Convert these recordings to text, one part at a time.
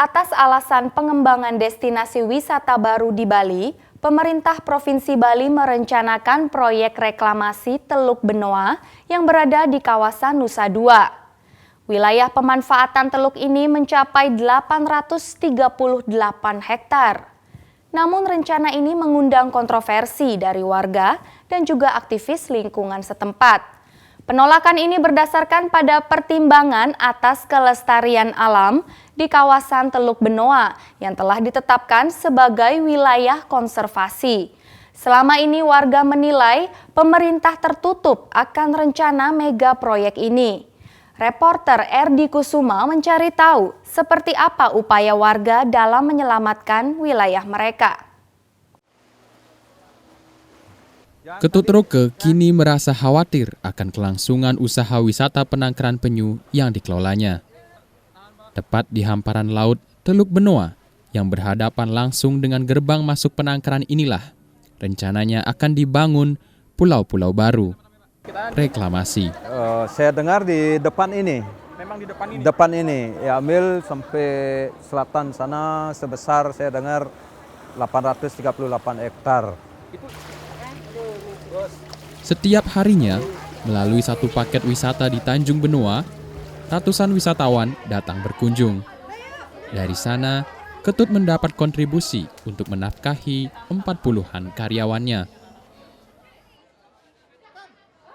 Atas alasan pengembangan destinasi wisata baru di Bali, pemerintah Provinsi Bali merencanakan proyek reklamasi Teluk Benoa yang berada di kawasan Nusa Dua. Wilayah pemanfaatan teluk ini mencapai 838 hektar. Namun rencana ini mengundang kontroversi dari warga dan juga aktivis lingkungan setempat. Penolakan ini berdasarkan pada pertimbangan atas kelestarian alam di kawasan Teluk Benoa yang telah ditetapkan sebagai wilayah konservasi. Selama ini warga menilai pemerintah tertutup akan rencana mega proyek ini. Reporter Erdi Kusuma mencari tahu seperti apa upaya warga dalam menyelamatkan wilayah mereka. Ketut Roke kini merasa khawatir akan kelangsungan usaha wisata penangkaran penyu yang dikelolanya. Tepat di hamparan laut Teluk Benoa yang berhadapan langsung dengan gerbang masuk penangkaran inilah, rencananya akan dibangun pulau-pulau baru. Reklamasi. Saya dengar di depan ini. Memang di depan ini? Depan ini, ya ambil sampai selatan sana sebesar saya dengar 838 hektar. Setiap harinya, melalui satu paket wisata di Tanjung Benoa, ratusan wisatawan datang berkunjung. Dari sana, Ketut mendapat kontribusi untuk menafkahi 40-an karyawannya.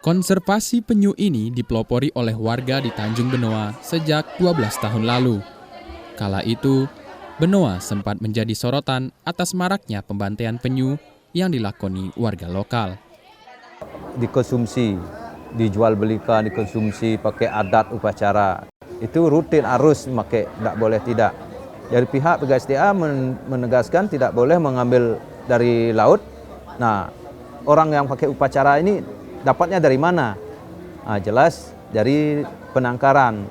Konservasi penyu ini dipelopori oleh warga di Tanjung Benoa sejak 12 tahun lalu. Kala itu, Benoa sempat menjadi sorotan atas maraknya pembantaian penyu yang dilakoni warga lokal. Dikonsumsi, dijual belikan, dikonsumsi pakai adat upacara. Itu rutin harus pakai, tidak boleh tidak. Dari pihak PGSDA menegaskan tidak boleh mengambil dari laut. Nah, orang yang pakai upacara ini dapatnya dari mana? Nah, jelas dari penangkaran.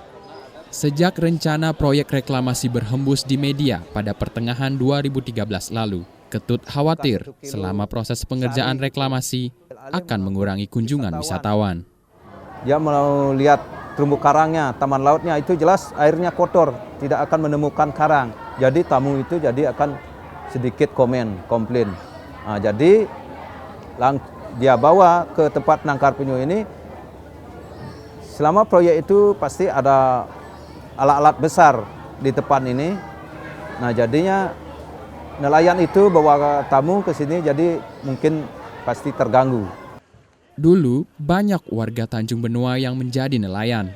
Sejak rencana proyek reklamasi berhembus di media pada pertengahan 2013 lalu, Ketut khawatir selama proses pengerjaan reklamasi akan mengurangi kunjungan wisatawan. Dia mau lihat terumbu karangnya, taman lautnya, itu jelas airnya kotor, tidak akan menemukan karang. Jadi tamu itu jadi akan sedikit komplain. Nah, jadi dia bawa ke tempat penangkar penyu ini. Selama proyek itu pasti ada alat-alat besar di depan ini. Nah, jadinya nelayan itu bawa tamu ke sini, jadi mungkin pasti terganggu. Dulu banyak warga Tanjung Benoa yang menjadi nelayan.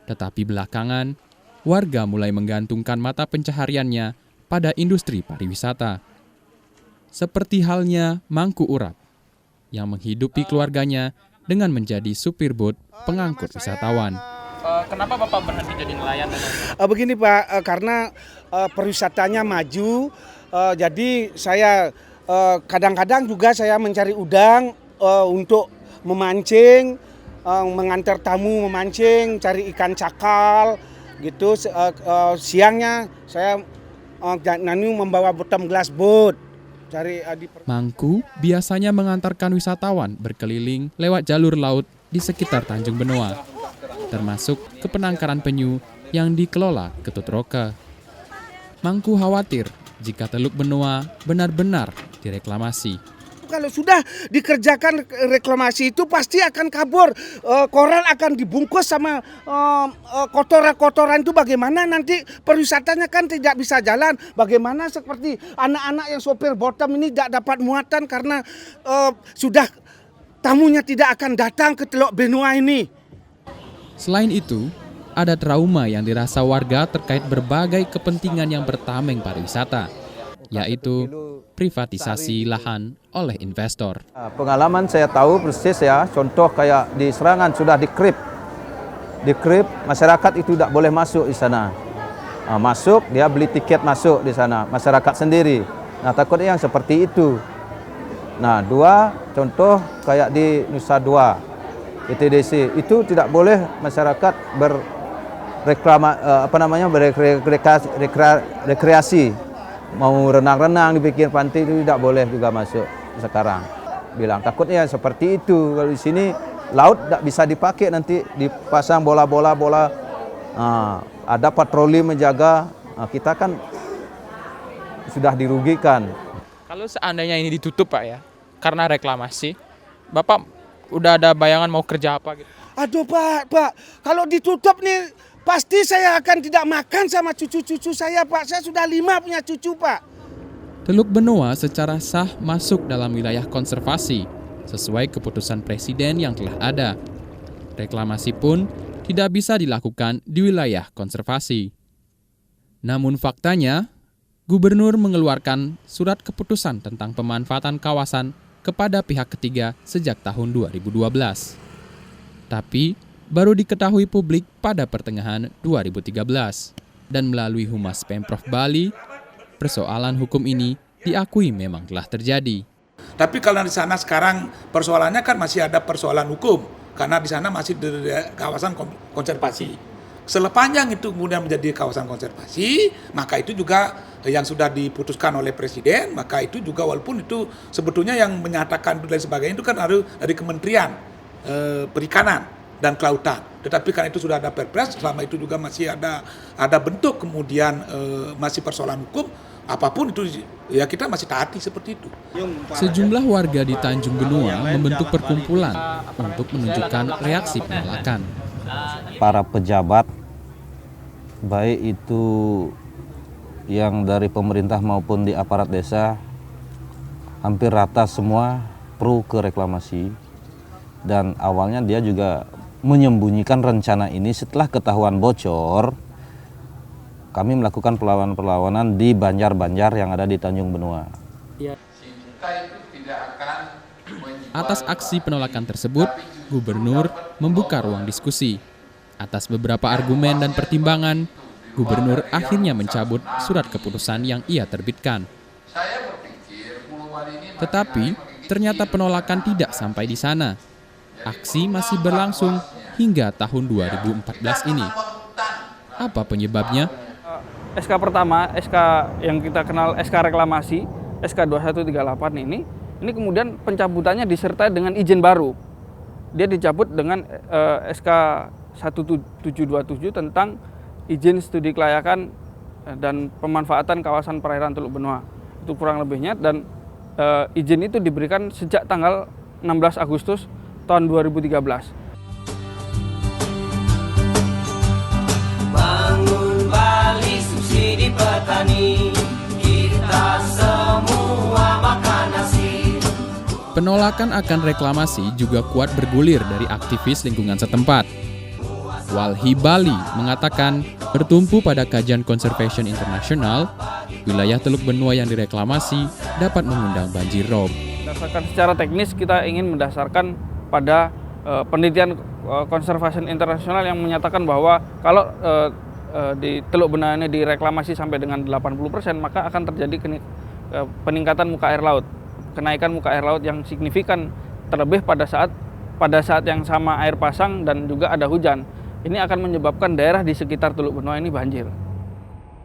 Tetapi belakangan, warga mulai menggantungkan mata pencahariannya pada industri pariwisata. Seperti halnya Mangku Urap, yang menghidupi keluarganya dengan menjadi supir bot pengangkut wisatawan. Kenapa Bapak berhenti jadi nelayan? Begini Pak, karena pariwisatanya maju, jadi saya kadang-kadang juga saya mencari udang untuk memancing, mengantar tamu memancing, cari ikan cakal, gitu. Siangnya saya membawa bottom glass boat. Mangku biasanya mengantarkan wisatawan berkeliling lewat jalur laut di sekitar Tanjung Benoa, termasuk ke penangkaran penyu yang dikelola Ketut Roke. Mangku khawatir jika Teluk Benoa benar-benar direklamasi. Kalau sudah dikerjakan reklamasi itu pasti akan kabur, koral akan dibungkus sama kotoran-kotoran itu. Bagaimana nanti pariwisatanya kan tidak bisa jalan. Bagaimana seperti anak-anak yang sopir bottom ini tidak dapat muatan karena sudah tamunya tidak akan datang ke Teluk Benoa ini. Selain itu, ada trauma yang dirasa warga terkait berbagai kepentingan yang bertameng pariwisata, yaitu privatisasi lahan oleh investor. Pengalaman saya tahu persis ya, contoh kayak di Serangan sudah dikrip, masyarakat itu tidak boleh masuk di sana. Masuk, dia beli tiket masuk di sana, masyarakat sendiri. Nah, takutnya yang seperti itu. Nah, dua contoh kayak di Nusa Dua, ITDC, itu tidak boleh masyarakat berrekreasi. Mau renang-renang di pinggir pantai itu tidak boleh juga masuk sekarang. Bilang takutnya seperti itu. Kalau di sini laut tidak bisa dipakai, nanti dipasang bola. Ada patroli menjaga kita kan sudah dirugikan. Kalau seandainya ini ditutup Pak ya, karena reklamasi, Bapak udah ada bayangan mau kerja apa gitu? Aduh Pak, kalau ditutup nih pasti saya akan tidak makan sama cucu-cucu saya Pak. Saya sudah 5 punya cucu Pak. Teluk Benoa secara sah masuk dalam wilayah konservasi sesuai keputusan presiden yang telah ada. Reklamasi pun tidak bisa dilakukan di wilayah konservasi. Namun faktanya, Gubernur mengeluarkan surat keputusan tentang pemanfaatan kawasan kepada pihak ketiga sejak tahun 2012. Tapi baru diketahui publik pada pertengahan 2013. Dan melalui Humas Pemprov Bali, persoalan hukum ini diakui memang telah terjadi. Tapi kalau di sana sekarang persoalannya kan masih ada persoalan hukum. Karena di sana masih di kawasan konservasi. Sepanjang itu kemudian menjadi kawasan konservasi, maka itu juga yang sudah diputuskan oleh Presiden, maka itu juga walaupun itu sebetulnya yang menyatakan dan sebagainya itu kan harus dari Kementerian Perikanan dan Kelautan. Tetapi kan itu sudah ada Perpres, selama itu juga masih ada bentuk kemudian masih persoalan hukum, apapun itu ya kita masih taati seperti itu. Sejumlah warga di Tanjung Benoa membentuk perkumpulan untuk menunjukkan reaksi penolakan. Para pejabat, baik itu yang dari pemerintah maupun di aparat desa, hampir rata semua pro ke reklamasi. Dan awalnya dia juga menyembunyikan rencana ini. Setelah ketahuan bocor, kami melakukan perlawanan-perlawanan di banjar-banjar yang ada di Tanjung Benoa. Atas aksi penolakan tersebut, Gubernur membuka ruang diskusi. Atas beberapa argumen dan pertimbangan, Gubernur akhirnya mencabut surat keputusan yang ia terbitkan. Tetapi, ternyata penolakan tidak sampai di sana. Aksi masih berlangsung hingga tahun 2014 ini. Apa penyebabnya? SK pertama, SK yang kita kenal SK reklamasi, SK 2138 ini kemudian pencabutannya disertai dengan izin baru. Dia dicabut dengan SK 1727 tentang izin studi kelayakan dan pemanfaatan kawasan perairan Teluk Benoa. Itu kurang lebihnya, dan izin itu diberikan sejak tanggal 16 Agustus tahun 2013. Bangun Bali, subsidi petani, kita semua makan nasi. Penolakan akan reklamasi juga kuat bergulir dari aktivis lingkungan setempat. Walhi Bali mengatakan bertumpu pada kajian Conservation International, wilayah Teluk Benoa yang direklamasi dapat mengundang banjir rob. Berdasarkan secara teknis, kita ingin mendasarkan pada penelitian Conservation International yang menyatakan bahwa kalau di Teluk Benoa ini direklamasi sampai dengan 80%, maka akan terjadi peningkatan muka air laut. Kenaikan muka air laut yang signifikan, terlebih pada saat yang sama air pasang dan juga ada hujan. Ini akan menyebabkan daerah di sekitar Teluk Benoa ini banjir.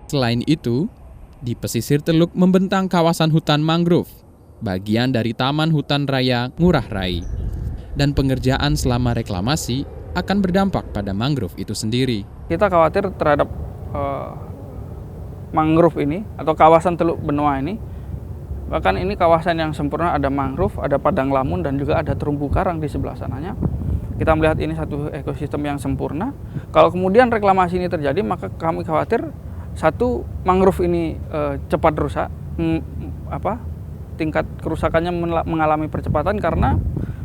Selain itu, di pesisir teluk membentang kawasan hutan mangrove, bagian dari Taman Hutan Raya Ngurah Rai. Dan pengerjaan selama reklamasi akan berdampak pada mangrove itu sendiri. Kita khawatir terhadap mangrove ini atau kawasan Teluk Benoa ini. Bahkan ini kawasan yang sempurna, ada mangrove, ada padang lamun, dan juga ada terumbu karang di sebelah sananya. Kita melihat ini satu ekosistem yang sempurna. Kalau kemudian reklamasi ini terjadi, maka kami khawatir satu, mangrove ini cepat rusak, tingkat kerusakannya mengalami percepatan karena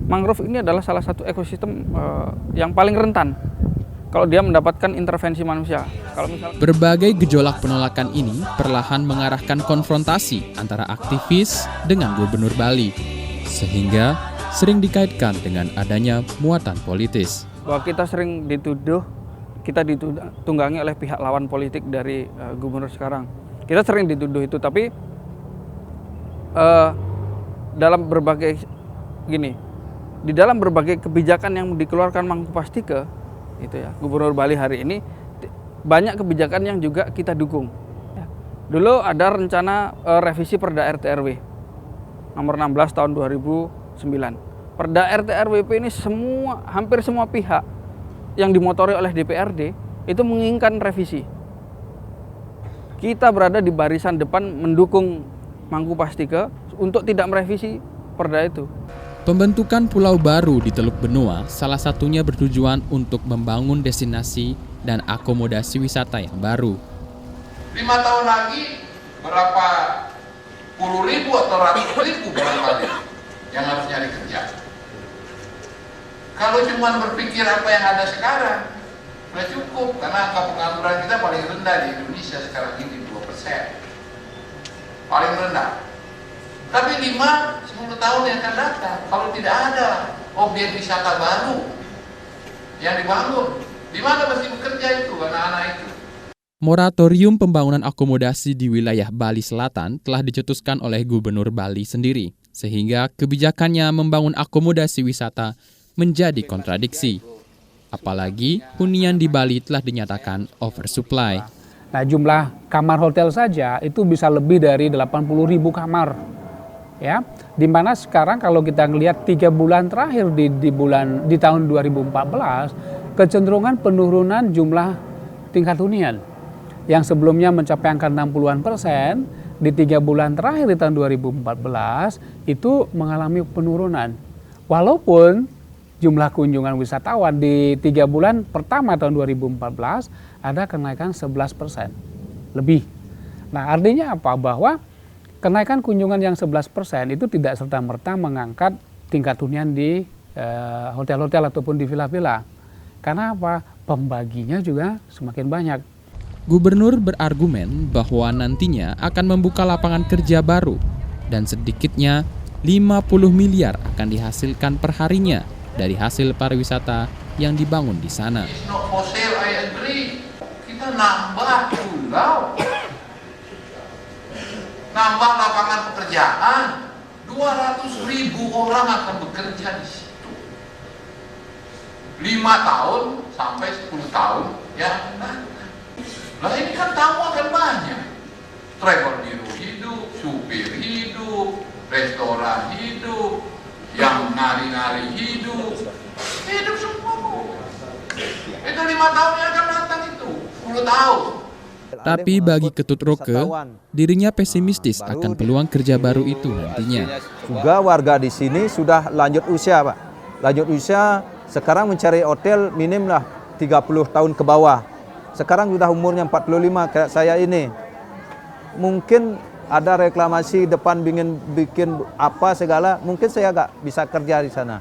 mangrove ini adalah salah satu ekosistem yang paling rentan kalau dia mendapatkan intervensi manusia. Berbagai gejolak penolakan ini perlahan mengarahkan konfrontasi antara aktivis dengan Gubernur Bali, sehingga sering dikaitkan dengan adanya muatan politis. Bahwa kita sering dituduh, kita ditunggangi oleh pihak lawan politik dari Gubernur sekarang. Kita sering dituduh itu, tapi di dalam berbagai kebijakan yang dikeluarkan Mangkupas III, itu ya, Gubernur Bali hari ini banyak kebijakan yang juga kita dukung. Dulu ada rencana revisi Perda RT/RW nomor 16 tahun 2009. Perda RT/RWP ini hampir semua pihak yang dimotori oleh DPRD itu menginginkan revisi. kita berada di barisan depan mendukung Mangku Pastike untuk tidak merevisi perda itu. Pembentukan pulau baru di Teluk Benoa salah satunya bertujuan untuk membangun destinasi dan akomodasi wisata yang baru. 5 tahun lagi berapa puluh ribu atau ratus ribu barangkali yang harus nyari kerja. Kalau cuma berpikir apa yang ada sekarang, sudah cukup, karena angka pengangguran kita paling rendah di Indonesia sekarang ini 2%. Paling rendah. Tapi 5-10 tahun yang akan datang, kalau tidak ada objek wisata baru yang dibangun, di mana mesti bekerja itu anak-anak itu? Moratorium pembangunan akomodasi di wilayah Bali Selatan telah dicetuskan oleh Gubernur Bali sendiri, sehingga kebijakannya membangun akomodasi wisata menjadi kontradiksi. Apalagi hunian di Bali telah dinyatakan oversupply. Nah, jumlah kamar hotel saja itu bisa lebih dari 80.000 kamar. Ya, di mana sekarang kalau kita ngelihat 3 bulan terakhir di tahun 2014, kecenderungan penurunan jumlah tingkat hunian. Yang sebelumnya mencapai angka 60-an%, di 3 bulan terakhir di tahun 2014 itu mengalami penurunan. Walaupun jumlah kunjungan wisatawan di 3 bulan pertama tahun 2014 ada kenaikan 11% lebih. Nah, artinya apa? Bahwa kenaikan kunjungan yang 11% itu tidak serta-merta mengangkat tingkat hunian di hotel-hotel ataupun di villa-villa. Karena apa? Pembaginya juga semakin banyak. Gubernur berargumen bahwa nantinya akan membuka lapangan kerja baru dan sedikitnya 50 miliar akan dihasilkan perharinya dari hasil pariwisata yang dibangun di sana. It's not for sale, I agree. Kita nambah pulau, nambah lapangan pekerjaan, 200.000 orang akan bekerja di situ. 5 tahun sampai 10 tahun, ya. Nah ini kan tamu akan banyak. Travel biro hidup, supir hidup, restoran hidup, yang nari-nari hidup semua. Itu 5 tahun yang akan datang itu, 10 tahun. Tapi bagi Ketut Roke, dirinya pesimistis akan peluang kerja baru itu nantinya. Juga warga di sini sudah lanjut usia, Pak. Lanjut usia, sekarang mencari hotel minim lah 30 tahun ke bawah. Sekarang sudah umurnya 45 kayak saya ini. Mungkin ada reklamasi depan bikin apa segala, mungkin saya nggak bisa kerja di sana.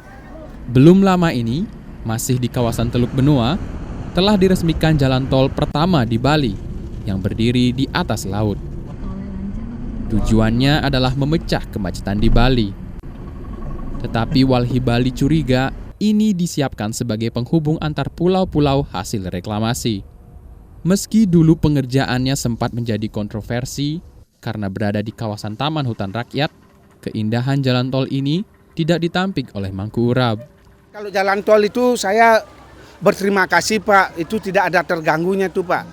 Belum lama ini, masih di kawasan Teluk Benoa, telah diresmikan jalan tol pertama di Bali yang berdiri di atas laut. Tujuannya adalah memecah kemacetan di Bali. Tetapi Walhi Bali curiga ini disiapkan sebagai penghubung antar pulau-pulau hasil reklamasi. Meski dulu pengerjaannya sempat menjadi kontroversi karena berada di kawasan Taman Hutan Rakyat, keindahan jalan tol ini tidak ditampik oleh Mangku Urab. Kalau jalan tol itu saya berterima kasih, Pak, itu tidak ada terganggunya tuh, Pak.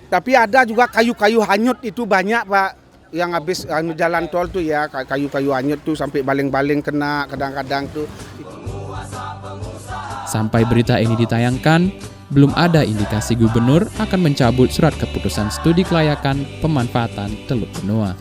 Tapi ada juga kayu-kayu hanyut itu banyak, Pak, yang habis jalan tol tuh ya, kayu-kayu hanyut tuh sampai baling-baling kena kadang-kadang tuh. Sampai berita ini ditayangkan, belum ada indikasi gubernur akan mencabut surat keputusan studi kelayakan pemanfaatan Teluk Benoa.